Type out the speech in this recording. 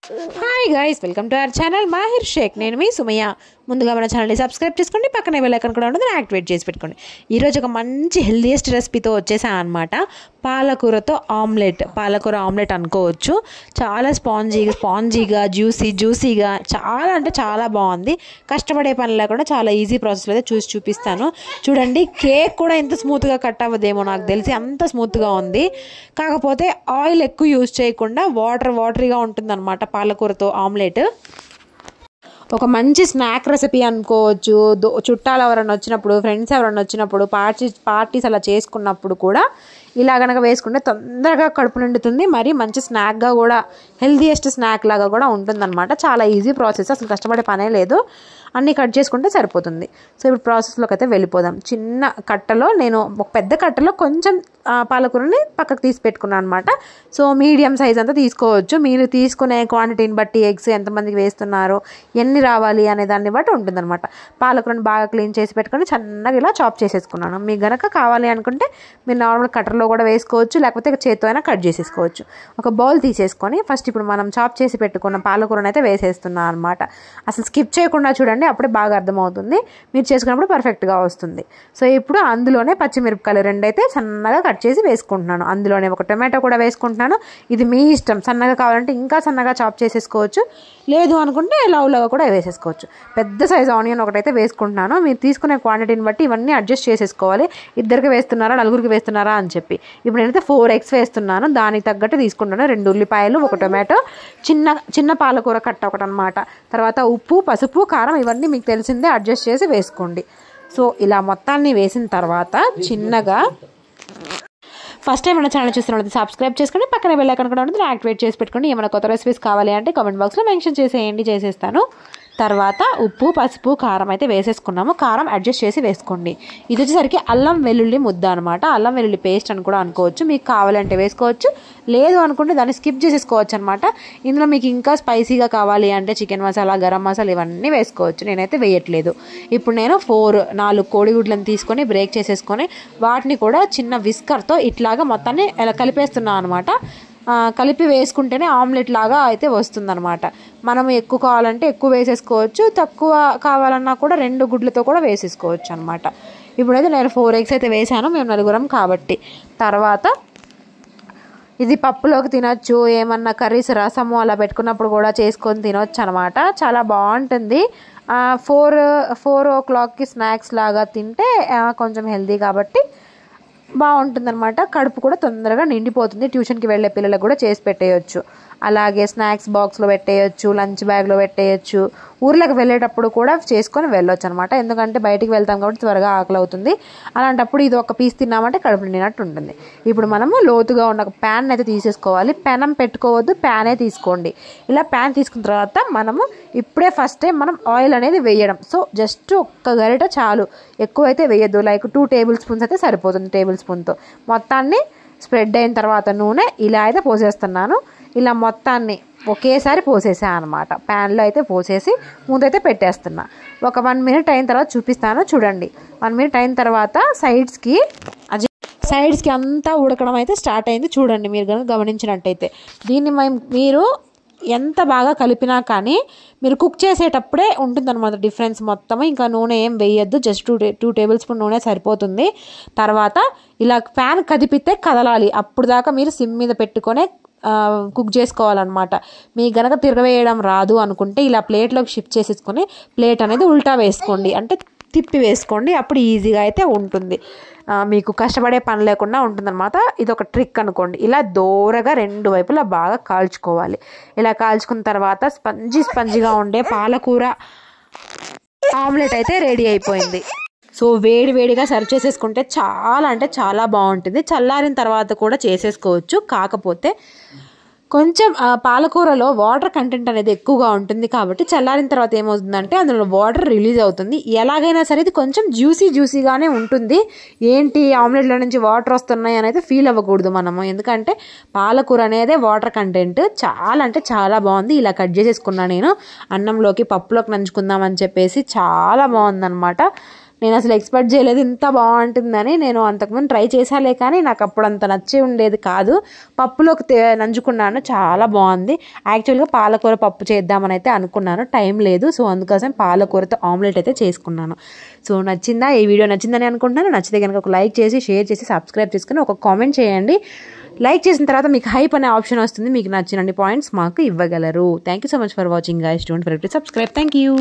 Hi guys, welcome to our channel Mahir Shaikh. నేను మీ Sumayya. ముందుగా మన ఛానల్ని సబ్స్క్రైబ్ చేసుకోండి, పక్కనే బెల్ ఐకాన్ కూడా ఉంటుంది, యాక్టివేట్ చేసి పెట్టుకోండి. ఈరోజు ఒక మంచి హెల్దీయెస్ట్ రెసిపీతో వచ్చేసాను అనమాట. పాలకూరతో ఆమ్లెట్. పాలకూర ఆమ్లెట్ అనుకోవచ్చు. చాలా స్పాంజీగా జ్యూసీగా చాలా అంటే చాలా బాగుంది. కష్టపడే పని లేకుండా చాలా ఈజీ ప్రాసెస్లో అయితే చూపిస్తాను. చూడండి, కేక్ కూడా ఎంత స్మూత్గా కట్ అవ్వదేమో నాకు తెలిసి, అంత స్మూత్గా ఉంది. కాకపోతే ఆయిల్ ఎక్కువ యూజ్ చేయకుండా వాటరీగా ఉంటుందన్నమాట పాలకూరతో ఆమ్లెట్. ఒక మంచి స్నాక్ రెసిపీ అనుకోవచ్చు. చుట్టాలు ఎవరైనా వచ్చినప్పుడు, ఫ్రెండ్స్ ఎవరైనా వచ్చినప్పుడు, పార్టీస్ అలా చేసుకున్నప్పుడు కూడా ఇలా కనుక వేసుకుంటే తొందరగా కడుపు నిండుతుంది. మరి మంచి స్నాక్గా కూడా, హెల్దీయెస్ట్ స్నాక్ లాగా కూడా ఉంటుందన్నమాట. చాలా ఈజీ ప్రాసెస్, అసలు కష్టపడే పనే లేదు. అన్నీ కట్ చేసుకుంటే సరిపోతుంది. సో ఇప్పుడు ప్రాసెస్లోకి అయితే వెళ్ళిపోదాం. చిన్న కట్టలో, నేను ఒక పెద్ద కట్టలో కొంచెం పాలకూరని పక్కకు తీసి పెట్టుకున్నాను అనమాట. సో మీడియం సైజ్ అంతా తీసుకోవచ్చు. మీరు తీసుకునే క్వాంటిటీని బట్టి, ఎగ్స్ ఎంతమందికి వేస్తున్నారు, ఎన్ని రావాలి అనే దాన్ని బట్టి ఉంటుందన్నమాట. పాలకూరని బాగా క్లీన్ చేసి పెట్టుకొని సన్నగా ఇలా చాప్ చేసేసుకున్నాను. మీకు గనక కావాలి అనుకుంటే మీరు నార్మల్ కట్టర్లో కూడా వేసుకోవచ్చు, లేకపోతే చేత్తో అయినా కట్ చేసేసుకోవచ్చు. ఒక బౌల్ తీసేసుకొని ఫస్ట్ ఇప్పుడు మనం చాప్ చేసి పెట్టుకున్న పాలకూరని అయితే వేసేస్తున్నాను అనమాట. అసలు స్కిప్ చేయకుండా చూడండి, అప్పుడే బాగా అర్థమవుతుంది. మీరు చేసుకున్నప్పుడు పర్ఫెక్ట్గా వస్తుంది. సో ఇప్పుడు అందులోనే పచ్చిమిరపకాయలు 2 అయితే సన్నగా కట్ చేసి వేసుకుంటున్నాను. అందులోనే ఒక టొమాటో కూడా వేసుకుంటున్నాను. ఇది మీ ఇష్టం, సన్నగా కావాలంటే ఇంకా సన్నగా చాప్ చేసేసుకోవచ్చు, లేదు అనుకుంటే లవ్గా కూడా వేసేసుకోవచ్చు. పెద్ద సైజు ఆనియన్ ఒకటైతే వేసుకుంటున్నాను. మీరు తీసుకునే క్వాంటిటీని బట్టి ఇవన్నీ అడ్జస్ట్ చేసేసుకోవాలి. ఇద్దరికి వేస్తున్నారా, నలుగురికి వేస్తున్నారా అని చెప్పి. ఇప్పుడు నేనైతే 4 eggs వేస్తున్నాను. దానికి తగ్గట్టు తీసుకుంటాను. 2 ఉల్లిపాయలు, ఒక టొమాటో, చిన్న పాలకూర కట్ట ఒకటి అనమాట. తర్వాత ఉప్పు, పసుపు, కారం ఇవన్నీ మీకు తెలిసిందే, అడ్జస్ట్ చేసి వేసుకోండి. సో ఇలా మొత్తాన్ని వేసిన తర్వాత చిన్నగా, ఫస్ట్ టైం మన ఛానల్ చూస్తున్నది సబ్స్క్రైబ్ చేసుకోండి, పక్కన బెల్ ఐకాన్ కూడా ఉంటుంది, యాక్టివేట్ చేసి పెట్టుకోండి. ఏమైనా కొత్త రెసిపీస్ కావాలి అంటే కామెంట్ బాక్స్లో మెన్షన్ చేసేస్తాను. తర్వాత ఉప్పు, పసుపు, కారం అయితే వేసేసుకున్నాము. కారం అడ్జస్ట్ చేసి వేసుకోండి. ఇది వచ్చేసరికి అల్లం వెల్లుల్లి ముద్ద అనమాట. అల్లం వెల్లుల్లి పేస్ట్ అని కూడా అనుకోవచ్చు. మీకు కావాలంటే వేసుకోవచ్చు, లేదు అనుకుంటే దాన్ని స్కిప్ చేసేసుకోవచ్చు అనమాట. ఇందులో మీకు ఇంకా స్పైసీగా కావాలి అంటే చికెన్ మసాలా, గరం మసాలా ఇవన్నీ వేసుకోవచ్చు. నేనైతే వేయట్లేదు. ఇప్పుడు నేను 4 కోడిగుడ్లను తీసుకొని బ్రేక్ చేసేసుకొని వాటిని కూడా చిన్న విస్కర్తో ఇట్లాగా మొత్తాన్ని ఇలా కలిపేస్తున్నాను అనమాట. కలిపి వేసుకుంటేనే ఆమ్లెట్ లాగా అయితే వస్తుందన్నమాట. మనం ఎక్కువ కావాలంటే ఎక్కువ వేసేసుకోవచ్చు, తక్కువ కావాలన్నా కూడా 2 గుడ్లతో కూడా వేసేసుకోవచ్చు అనమాట. ఇప్పుడైతే నేను 4 eggs అయితే వేసాను, మేము 4 కాబట్టి. తర్వాత ఇది పప్పులోకి తినొచ్చు, ఏమన్నా కర్రీస్, రసము అలా పెట్టుకున్నప్పుడు కూడా చేసుకొని తినొచ్చు అనమాట. చాలా బాగుంటుంది. 4 o'clockకి స్నాక్స్ లాగా తింటే కొంచెం హెల్దీ కాబట్టి బాగుంటుందన్నమాట. కడుపు కూడా తొందరగా నిండిపోతుంది. ట్యూషన్కి వెళ్ళే పిల్లలకు కూడా చేసి పెట్టేయచ్చు. అలాగే స్నాక్స్ బాక్స్లో పెట్టేయచ్చు, లంచ్ బ్యాగ్లో పెట్టేయచ్చు. ఊర్లకు వెళ్ళేటప్పుడు కూడా చేసుకొని వెళ్ళొచ్చు అనమాట. ఎందుకంటే బయటికి వెళ్తాం కాబట్టి త్వరగా ఆకలి అవుతుంది. అలాంటప్పుడు ఇది ఒక పీస్ తిన్నామంటే కడుపు నిండినట్టు ఉంటుంది. ఇప్పుడు మనము లోతుగా ఉన్న ప్యాన్ అయితే తీసేసుకోవాలి. పెనం పెట్టుకోవద్దు, ప్యానే తీసుకోండి. ఇలా ప్యాన్ తీసుకున్న తర్వాత మనము ఇప్పుడే ఫస్ట్ టైం మనం ఆయిల్ అనేది వేయడం. సో జస్ట్ ఒక్క గరిట చాలు, ఎక్కువైతే వేయద్దు. లైక్ 2 tablespoons అయితే సరిపోతుంది. టేబుల్ స్పూన్తో మొత్తాన్ని స్ప్రెడ్ అయిన తర్వాత నూనె ఇలా అయితే పోసేస్తున్నాను. ఇలా మొత్తాన్ని ఒకేసారి పోసేసాను అనమాట. ప్యాన్లో అయితే పోసేసి ముందైతే పెట్టేస్తున్నా. ఒక 1 minute అయిన తర్వాత చూపిస్తాను. చూడండి, 1 minute అయిన తర్వాత సైడ్స్కి అంతా ఉడకడం అయితే స్టార్ట్ అయింది. చూడండి, మీరు కనుక గమనించినట్టయితే. దీన్ని మీరు ఎంత బాగా కలిపినా కానీ మీరు కుక్ చేసేటప్పుడే ఉంటుందన్నమాట డిఫరెన్స్ మొత్తం. ఇంకా నూనె ఏం వేయద్దు, జస్ట్ 2 tablespoons నూనె సరిపోతుంది. తర్వాత ఇలా ప్యాన్ కదిపితే కదలాలి. అప్పుడు దాకా మీరు సిమ్ మీద పెట్టుకొని కుక్ చేసుకోవాలన్నమాట. మీకు గనక తిరగవేయడం రాదు అనుకుంటే ఇలా ప్లేట్లోకి షిఫ్ట్ చేసేసుకొని ప్లేట్ అనేది ఉల్టా వేసుకోండి, అంటే తిప్పి వేసుకోండి. అప్పుడు ఈజీగా అయితే ఉంటుంది, మీకు కష్టపడే పని లేకుండా ఉంటుందన్నమాట. ఇది ఒక ట్రిక్ అనుకోండి. ఇలా దోరగా 2 వైపులా బాగా కాల్చుకోవాలి. ఇలా కాల్చుకున్న తర్వాత స్పంజీగా ఉండే పాలకూర ఆమ్లెట్ అయితే రెడీ అయిపోయింది. సో వేడిగా సర్వ్ చేసేసుకుంటే చాలా అంటే చాలా బాగుంటుంది. చల్లారిన తర్వాత కూడా చేసేసుకోవచ్చు. కాకపోతే కొంచెం పాలకూరలో వాటర్ కంటెంట్ అనేది ఎక్కువగా ఉంటుంది కాబట్టి చల్లారిన తర్వాత ఏమవుతుందంటే అందులో వాటర్ రిలీజ్ అవుతుంది. ఎలాగైనా సరే ఇది కొంచెం జ్యూసీగానే ఉంటుంది. ఏంటి ఆమ్లెట్లో నుంచి వాటర్ వస్తున్నాయి అనేది ఫీల్ అవ్వకూడదు మనము, ఎందుకంటే పాలకూర అనేది వాటర్ కంటెంట్. చాలా అంటే చాలా బాగుంది. ఇలా కట్ చేసేసుకున్నా నేను. అన్నంలోకి, పప్పులోకి నంచుకుందామని చెప్పేసి చాలా బాగుందన్నమాట. నేను అసలు ఎక్స్పెక్ట్ చేయలేదు ఇంత బాగుంటుందని. నేను అంతకుముందు ట్రై చేసాలే కానీ నాకు అప్పుడు అంత నచ్చే ఉండేది కాదు. పప్పులోకి నంచుకున్నాను, చాలా బాగుంది. యాక్చువల్గా పాలకూర పప్పు చేద్దామని అయితే అనుకున్నాను, టైం లేదు. సో అందుకోసం పాలకూరతో ఆమ్లెట్ అయితే చేసుకున్నాను. సో నచ్చిందా? ఈ వీడియో నచ్చిందని అనుకుంటున్నాను. నచ్చితే కనుక ఒక లైక్ చేసి, షేర్ చేసి, సబ్స్క్రైబ్ చేసుకుని ఒక కామెంట్ చేయండి. లైక్ చేసిన తర్వాత మీకు హైప్ అనే ఆప్షన్ వస్తుంది, మీకు నచ్చినన్ని పాయింట్స్ మాకు ఇవ్వగలరు. Thank you so much for watching guys. Don't forget to subscribe. Thank you.